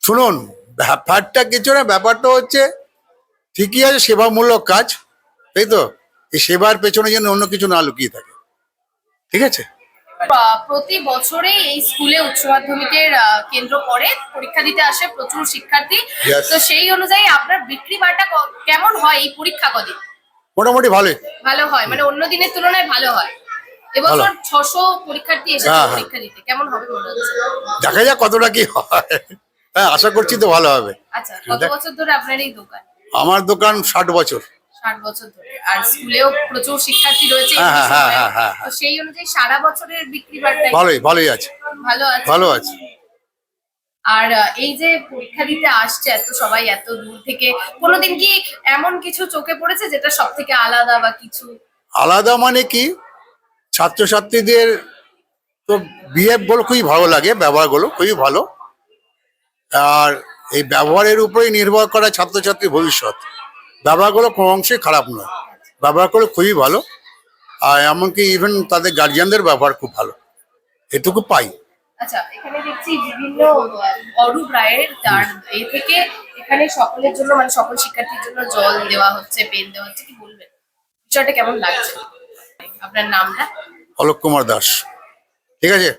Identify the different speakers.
Speaker 1: শুনুন, ব্যাপারটা কিছু না, ব্যাপারটা হচ্ছে ঠিকই আছে সেবামূলক কাজ, তাই তো? এই সেবার পেছনে যেন অন্য কিছু না লুকিয়ে থাকে, ঠিক আছে?
Speaker 2: প্রতি বছরেই এই স্কুলে উচ্চ মাধ্যমিকের কেন্দ্র করে পরীক্ষা দিতে আসে প্রচুর শিক্ষার্থী।
Speaker 1: Yes.
Speaker 2: তো সেই অনুযায়ী আপনার বিক্রি বাটা কেমন হয় এই পরীক্ষা কদিন?
Speaker 1: মোটামুটি ভালোই।
Speaker 2: ভালো হয়, মানে অন্য দিনের তুলনায় ভালো হয়।
Speaker 1: ভালো।
Speaker 2: এবছর 600 পরীক্ষার্থী এসেছে
Speaker 1: হ্যাঁ, হ্যাঁ।
Speaker 2: পরীক্ষা দিতে, কেমন হবে মনে হচ্ছে?
Speaker 1: দেখা যাক কতটা কি হয়। হ্যাঁ, আশা করছি তো ভালো হবে।
Speaker 2: আচ্ছা, কত বছর ধরে আপনার এই দোকান?
Speaker 1: আমার দোকান 60 বছর।
Speaker 2: 60 বছর ধরে। আর স্কুলেও প্রচুর শিক্ষার্থী রয়েছে এই
Speaker 1: হ্যাঁ, হ্যাঁ, হ্যাঁ,
Speaker 2: সময়ে।
Speaker 1: হ্যাঁ, হ্যাঁ,
Speaker 2: তো
Speaker 1: হ্যাঁ।
Speaker 2: সেই অনুযায়ী সারা বছরের বিক্রি বাট্টা
Speaker 1: ভালোই, ভালোই আছে।
Speaker 2: ভালো আছে।
Speaker 1: ভালো আছে।
Speaker 2: আর এই যে পরীক্ষা দিতে আসছে এত সবাই এত দূর থেকে, কোনোদিন কি এমন কিছু চোখে পড়েছে যেটা সব থেকে আলাদা বা কিছু?
Speaker 1: আলাদা মানে কি, ছাত্রছাত্রীদের তো বিহেভ গুলো খুবই ভালো লাগে, ব্যবহারগুলো খুবই ভালো। আর এই ব্যবহারের উপরেই নির্ভর করা ছাত্রছাত্রীর ভবিষ্যৎ। ব্যবহারগুলো কোনো অংশে খারাপ নয়, ব্যবহারগুলো খুবই ভালো। আর এমনকি ইভেন তাদের গার্জিয়ানদের ব্যবহার খুব ভালো, এটুকু পাই।
Speaker 2: আচ্ছা, এখানে দেখছি বিভিন্ন অরূপ রায়ের তার এ থেকে এখানে সকলের জন্য, মানে সকল শিক্ষার্থীর জন্য জল দেওয়া হচ্ছে, পেন দেওয়া হচ্ছে, কি বলবেন বিষয়টা কেমন লাগছে? আপনার নামটা?
Speaker 1: অলোক কুমার দাস। ঠিক আছে।